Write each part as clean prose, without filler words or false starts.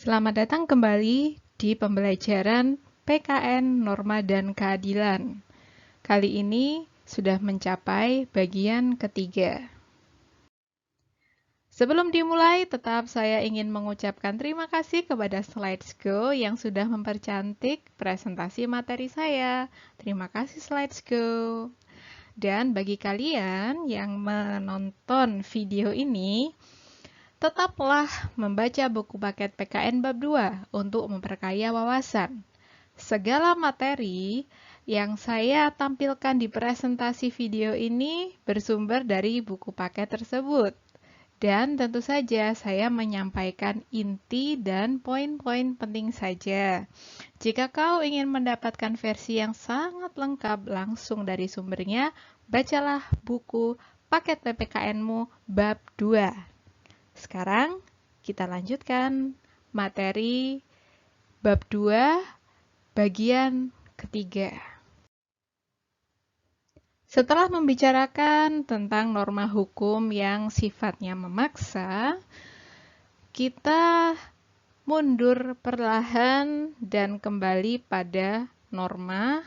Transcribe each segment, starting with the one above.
Selamat datang kembali di pembelajaran PKN Norma dan Keadilan. Kali ini sudah mencapai bagian ketiga. Sebelum dimulai, tetap saya ingin mengucapkan terima kasih kepada Slidesgo yang sudah mempercantik presentasi materi saya. Terima kasih Slidesgo. Dan bagi kalian yang menonton video ini, tetaplah membaca buku paket PKN Bab 2 untuk memperkaya wawasan. Segala materi yang saya tampilkan di presentasi video ini bersumber dari buku paket tersebut. Dan tentu saja saya menyampaikan inti dan poin-poin penting saja. Jika kau ingin mendapatkan versi yang sangat lengkap langsung dari sumbernya, bacalah buku paket PPKN-mu Bab 2. Sekarang kita lanjutkan materi Bab 2 bagian ketiga. Setelah membicarakan tentang norma hukum yang sifatnya memaksa, kita mundur perlahan dan kembali pada norma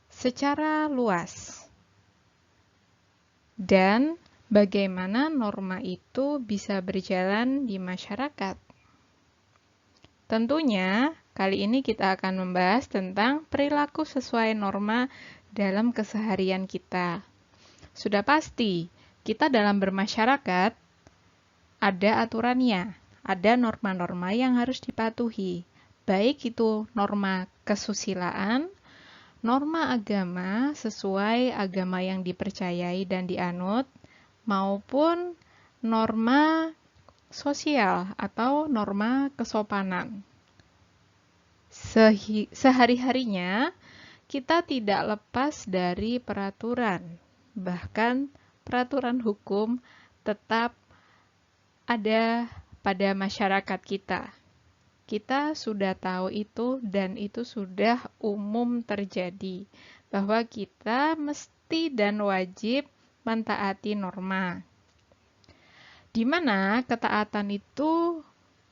secara luas. Dan bagaimana norma itu bisa berjalan di masyarakat. Tentunya, kali ini kita akan membahas tentang perilaku sesuai norma dalam keseharian kita. Sudah pasti, kita dalam bermasyarakat ada aturannya, ada norma-norma yang harus dipatuhi. Baik itu norma kesusilaan, norma agama sesuai agama yang dipercayai dan dianut, maupun norma sosial atau norma kesopanan. Sehari-harinya kita tidak lepas dari peraturan, bahkan peraturan hukum tetap ada pada masyarakat kita. Kita sudah tahu itu dan itu sudah umum terjadi, bahwa kita mesti dan wajib mentaati norma. Di mana ketaatan itu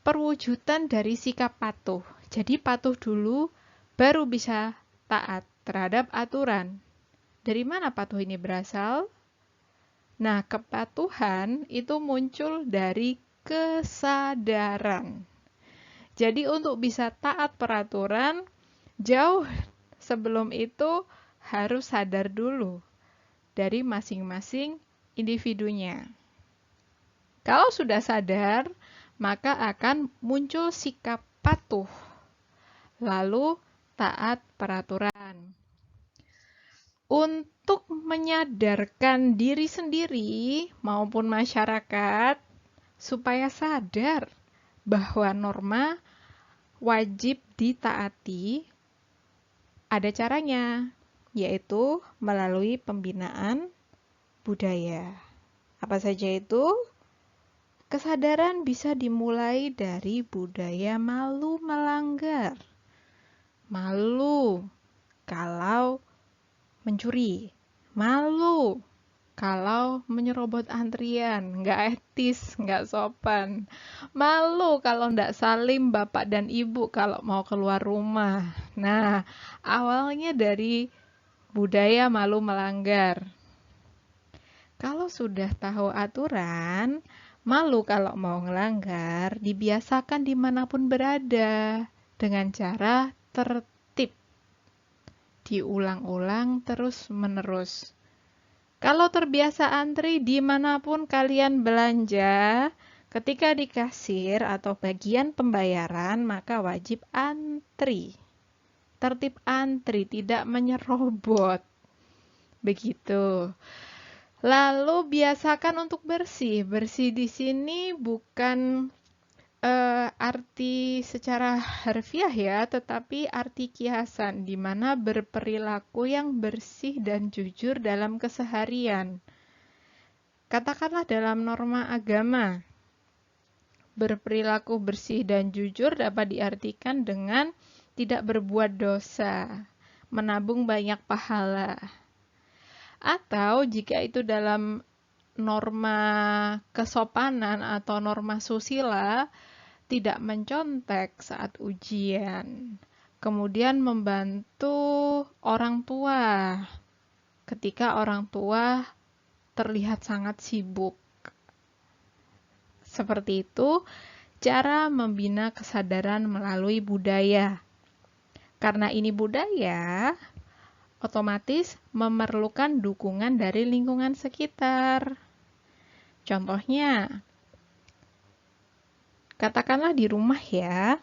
perwujudan dari sikap patuh. Jadi patuh dulu, baru bisa taat terhadap aturan. Dari mana patuh ini berasal? Nah, kepatuhan itu muncul dari kesadaran. Jadi untuk bisa taat peraturan, jauh sebelum itu harus sadar dulu dari masing-masing individunya. Kalau sudah sadar, maka akan muncul sikap patuh, lalu taat peraturan. Untuk menyadarkan diri sendiri maupun masyarakat supaya sadar bahwa norma wajib ditaati, ada caranya, yaitu melalui pembinaan budaya. Apa saja itu? Kesadaran bisa dimulai dari budaya malu melanggar. Malu kalau mencuri. Malu kalau menyerobot antrian. Nggak etis, nggak sopan. Malu kalau nggak salim bapak dan ibu kalau mau keluar rumah. Nah, awalnya dari budaya malu melanggar. Kalau sudah tahu aturan, malu kalau mau ngelanggar, dibiasakan dimanapun berada dengan cara tertib. Diulang-ulang terus-menerus. Kalau terbiasa antri dimanapun kalian belanja, ketika di kasir atau bagian pembayaran, maka wajib antri. Tertib antri, tidak menyerobot. Begitu. Lalu biasakan untuk bersih. Bersih di sini bukan arti secara harfiah ya, tetapi arti kiasan, di mana berperilaku yang bersih dan jujur dalam keseharian. Katakanlah dalam norma agama, berperilaku bersih dan jujur dapat diartikan dengan tidak berbuat dosa, menabung banyak pahala. Atau jika itu dalam norma kesopanan atau norma susila, tidak mencontek saat ujian. Kemudian membantu orang tua ketika orang tua terlihat sangat sibuk. Seperti itu cara membina kesadaran melalui budaya. Karena ini budaya, otomatis memerlukan dukungan dari lingkungan sekitar. Contohnya, katakanlah di rumah ya,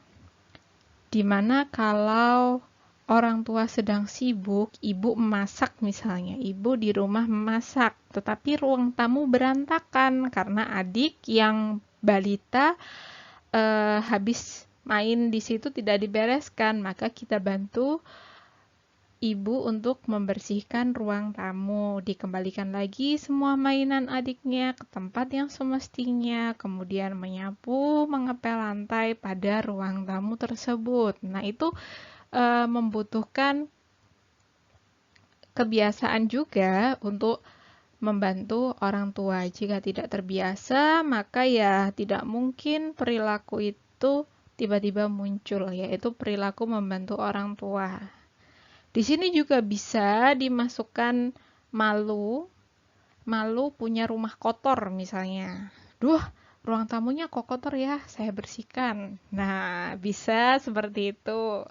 dimana kalau orang tua sedang sibuk, ibu memasak misalnya, ibu di rumah memasak, tetapi ruang tamu berantakan karena adik yang balita habis main di situ tidak dibereskan, maka kita bantu ibu untuk membersihkan ruang tamu, dikembalikan lagi semua mainan adiknya ke tempat yang semestinya, kemudian menyapu, mengepel lantai pada ruang tamu tersebut. Nah, itu membutuhkan kebiasaan juga untuk membantu orang tua. Jika tidak terbiasa, maka ya tidak mungkin perilaku itu tiba-tiba muncul, yaitu perilaku membantu orang tua. Di sini juga bisa dimasukkan malu. Malu punya rumah kotor misalnya. Duh, ruang tamunya kok kotor ya, saya bersihkan. Nah, bisa seperti itu.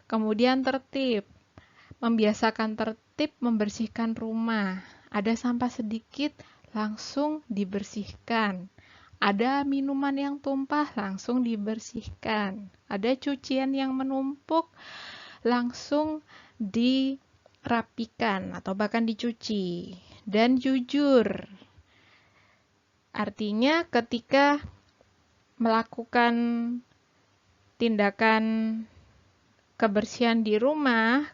Kemudian tertib. Membiasakan tertib membersihkan rumah. Ada sampah sedikit, langsung dibersihkan. Ada minuman yang tumpah, langsung dibersihkan. Ada cucian yang menumpuk, langsung dirapikan atau bahkan dicuci. Dan jujur. Artinya ketika melakukan tindakan kebersihan di rumah,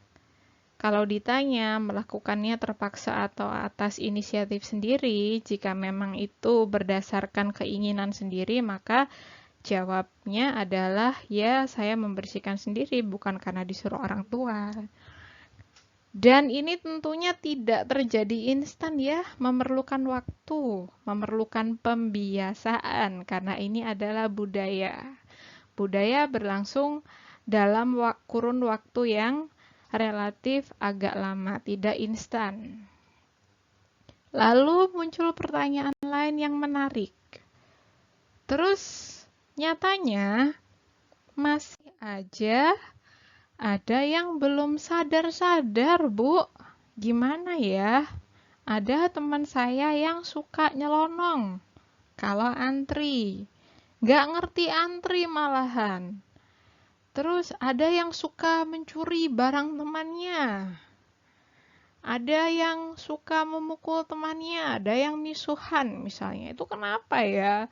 kalau ditanya melakukannya terpaksa atau atas inisiatif sendiri, jika memang itu berdasarkan keinginan sendiri, maka jawabnya adalah ya saya membersihkan sendiri, bukan karena disuruh orang tua. Dan ini tentunya tidak terjadi instan ya, memerlukan waktu, memerlukan pembiasaan, karena ini adalah budaya. Budaya berlangsung dalam kurun waktu yang relatif agak lama, tidak instan. Lalu muncul pertanyaan lain yang menarik. Terus nyatanya masih aja ada yang belum sadar-sadar, Bu. Gimana ya? Ada teman saya yang suka nyelonong kalau antri. Nggak ngerti antri malahan. Terus ada yang suka mencuri barang temannya. Ada yang suka memukul temannya, ada yang misuhan misalnya. Itu kenapa ya?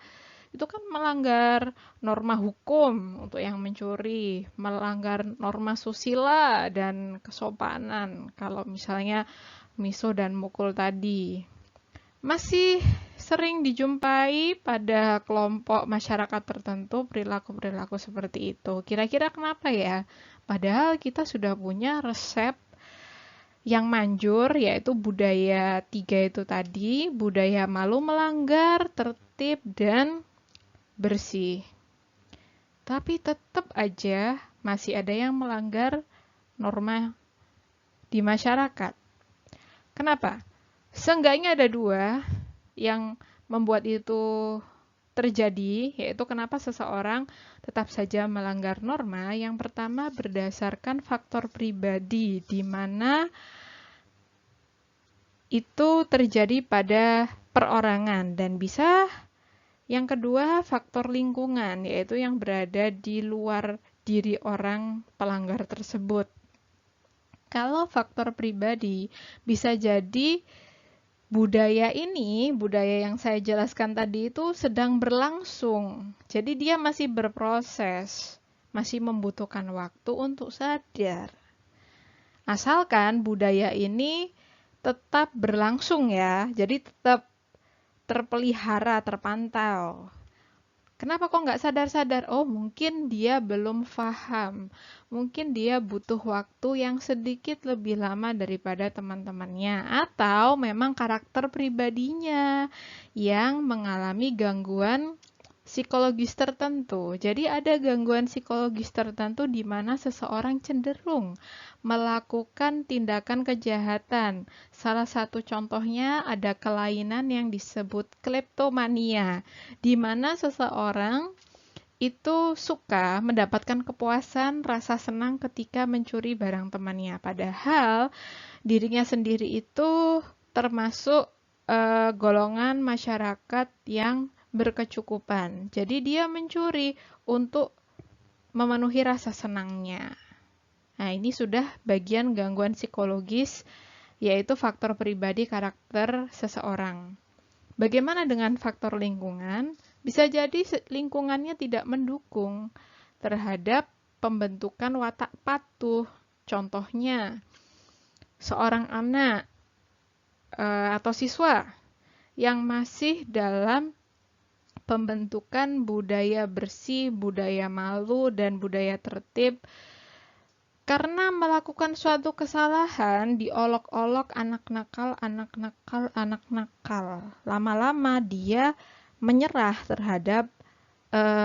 Itu kan melanggar norma hukum untuk yang mencuri, melanggar norma susila dan kesopanan kalau misalnya misuh dan mukul tadi. Masih sering dijumpai pada kelompok masyarakat tertentu perilaku-perilaku seperti itu. Kira-kira kenapa ya? Padahal kita sudah punya resep yang manjur, yaitu budaya 3 itu tadi, budaya malu melanggar, tertib, dan bersih. Tapi tetap aja masih ada yang melanggar norma di masyarakat. Kenapa? Seenggaknya ada 2 yang membuat itu terjadi, yaitu kenapa seseorang tetap saja melanggar norma. Yang pertama berdasarkan faktor pribadi, di mana itu terjadi pada perorangan, dan bisa yang kedua faktor lingkungan, yaitu yang berada di luar diri orang pelanggar tersebut. Kalau faktor pribadi, bisa jadi budaya ini, budaya yang saya jelaskan tadi itu sedang berlangsung. Jadi dia masih berproses, masih membutuhkan waktu untuk sadar. Asalkan budaya ini tetap berlangsung ya, jadi tetap terpelihara, terpantau. Kenapa kok nggak sadar-sadar? Oh, mungkin dia belum paham. Mungkin dia butuh waktu yang sedikit lebih lama daripada teman-temannya. Atau memang karakter pribadinya yang mengalami gangguan psikologis tertentu. Jadi ada gangguan psikologis tertentu di mana seseorang cenderung melakukan tindakan kejahatan. Salah satu contohnya ada kelainan yang disebut kleptomania, di mana seseorang itu suka mendapatkan kepuasan, rasa senang ketika mencuri barang temannya. Padahal dirinya sendiri itu termasuk golongan masyarakat yang berkecukupan. Jadi dia mencuri untuk memenuhi rasa senangnya. Nah, ini sudah bagian gangguan psikologis, yaitu faktor pribadi karakter seseorang. Bagaimana dengan faktor lingkungan? Bisa jadi lingkungannya tidak mendukung terhadap pembentukan watak patuh. Contohnya, seorang anak atau siswa yang masih dalam pembentukan budaya bersih, budaya malu, dan budaya tertib. Karena melakukan suatu kesalahan, diolok-olok anak nakal, anak nakal, anak nakal. Lama-lama dia menyerah terhadap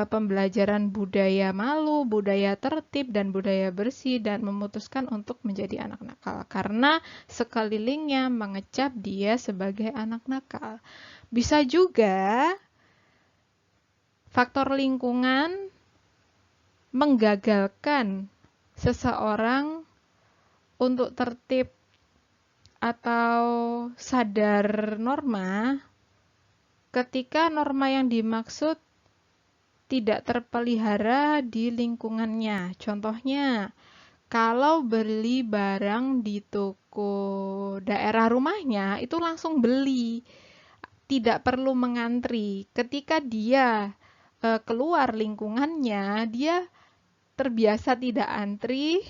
pembelajaran budaya malu, budaya tertib, dan budaya bersih, dan memutuskan untuk menjadi anak nakal. Karena sekelilingnya mengecap dia sebagai anak nakal. Bisa juga faktor lingkungan menggagalkan seseorang untuk tertib atau sadar norma ketika norma yang dimaksud tidak terpelihara di lingkungannya. Contohnya, kalau beli barang di toko daerah rumahnya, itu langsung beli. Tidak perlu mengantri. Ketika dia keluar lingkungannya, dia terbiasa tidak antri,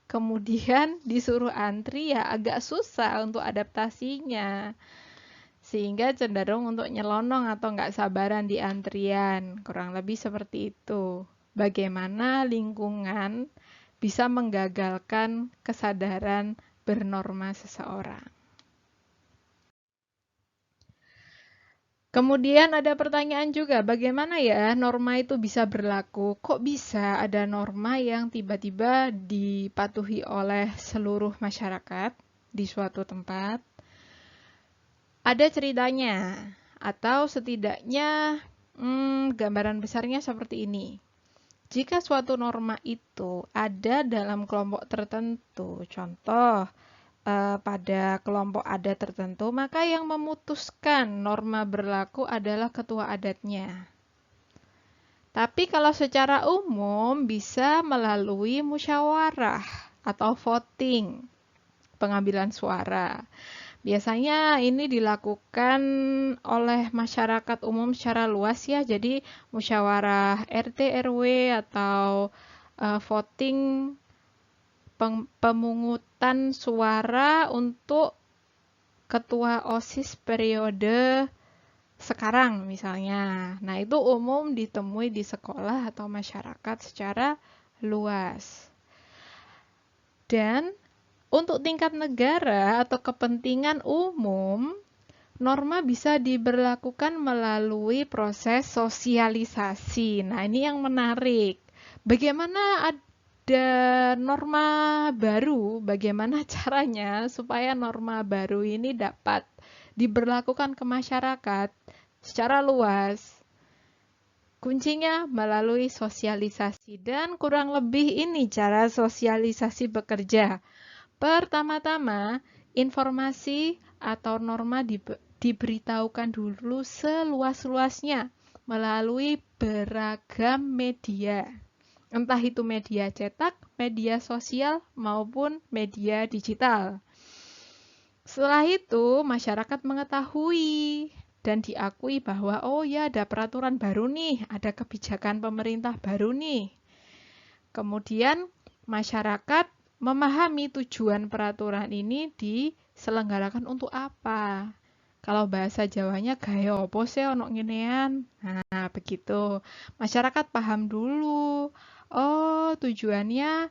kemudian disuruh antri ya agak susah untuk adaptasinya. Sehingga cenderung untuk nyelonong atau nggak sabaran di antrian. Kurang lebih seperti itu. Bagaimana lingkungan bisa menggagalkan kesadaran bernorma seseorang. Kemudian ada pertanyaan juga, bagaimana ya norma itu bisa berlaku? Kok bisa ada norma yang tiba-tiba dipatuhi oleh seluruh masyarakat di suatu tempat? Ada ceritanya, atau setidaknya gambaran besarnya seperti ini. Jika suatu norma itu ada dalam kelompok tertentu, contoh, pada kelompok adat tertentu, maka yang memutuskan norma berlaku adalah ketua adatnya. Tapi kalau secara umum bisa melalui musyawarah atau voting, pengambilan suara. Biasanya ini dilakukan oleh masyarakat umum secara luas ya, jadi musyawarah RT RW atau voting pemungutan suara untuk ketua OSIS periode sekarang misalnya. Nah, itu umum ditemui di sekolah atau masyarakat secara luas. Dan untuk tingkat negara atau kepentingan umum, norma bisa diberlakukan melalui proses sosialisasi. Nah, ini yang menarik. Bagaimana ada norma baru, bagaimana caranya supaya norma baru ini dapat diberlakukan ke masyarakat secara luas? Kuncinya melalui sosialisasi, dan kurang lebih ini cara sosialisasi bekerja. Pertama-tama, informasi atau norma diberitahukan dulu seluas-luasnya melalui beragam media. Entah itu media cetak, media sosial, maupun media digital. Setelah itu, masyarakat mengetahui dan diakui bahwa oh ya ada peraturan baru nih, ada kebijakan pemerintah baru nih. Kemudian masyarakat memahami tujuan peraturan ini diselenggarakan untuk apa. Kalau bahasa Jawanya gaya opo sih ono ngenean. Nah, begitu. Masyarakat paham dulu. Oh, tujuannya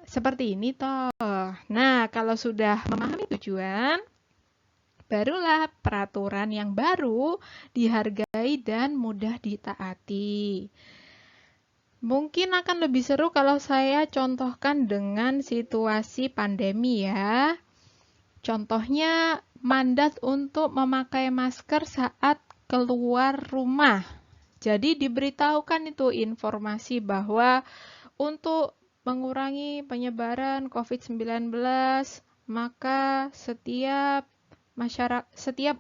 seperti ini toh. Nah, kalau sudah memahami tujuan, Barulah peraturan yang baru dihargai dan mudah ditaati. Mungkin akan lebih seru kalau saya contohkan dengan situasi pandemi ya. Contohnya mandat untuk memakai masker saat keluar rumah. Jadi diberitahukan itu informasi bahwa untuk mengurangi penyebaran COVID-19, maka setiap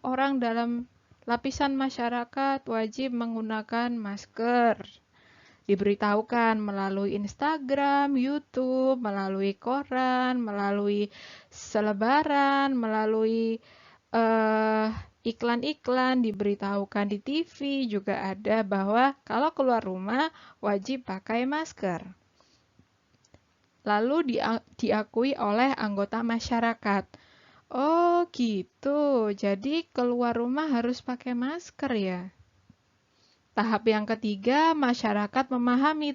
orang dalam lapisan masyarakat wajib menggunakan masker. Diberitahukan melalui Instagram, YouTube, melalui koran, melalui selebaran, melalui iklan-iklan, diberitahukan di TV juga ada bahwa kalau keluar rumah wajib pakai masker. Lalu diakui oleh anggota masyarakat. Oh gitu, jadi keluar rumah harus pakai masker ya. Tahap yang ketiga, masyarakat memahami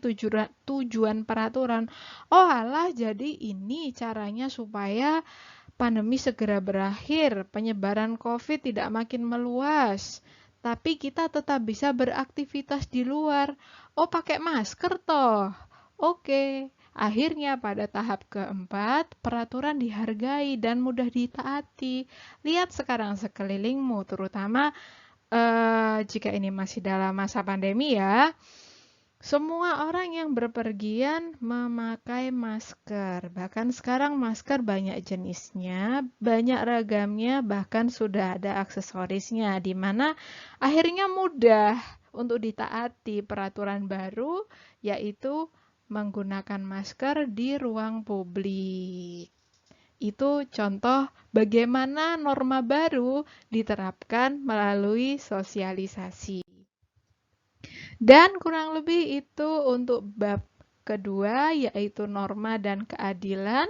tujuan peraturan. Oh alah, jadi ini caranya supaya pandemi segera berakhir, penyebaran COVID tidak makin meluas. Tapi kita tetap bisa beraktivitas di luar. Oh, pakai masker toh. Oke. Akhirnya pada tahap keempat, peraturan dihargai dan mudah ditaati. Lihat sekarang sekelilingmu, terutama jika ini masih dalam masa pandemi ya, semua orang yang berpergian memakai masker. Bahkan sekarang masker banyak jenisnya, banyak ragamnya, bahkan sudah ada aksesorisnya, di mana akhirnya mudah untuk ditaati peraturan baru, yaitu menggunakan masker di ruang publik. Itu contoh bagaimana norma baru diterapkan melalui sosialisasi. Dan kurang lebih itu untuk bab kedua, yaitu norma dan keadilan.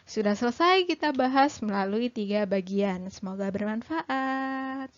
Sudah selesai kita bahas melalui 3 bagian. Semoga bermanfaat.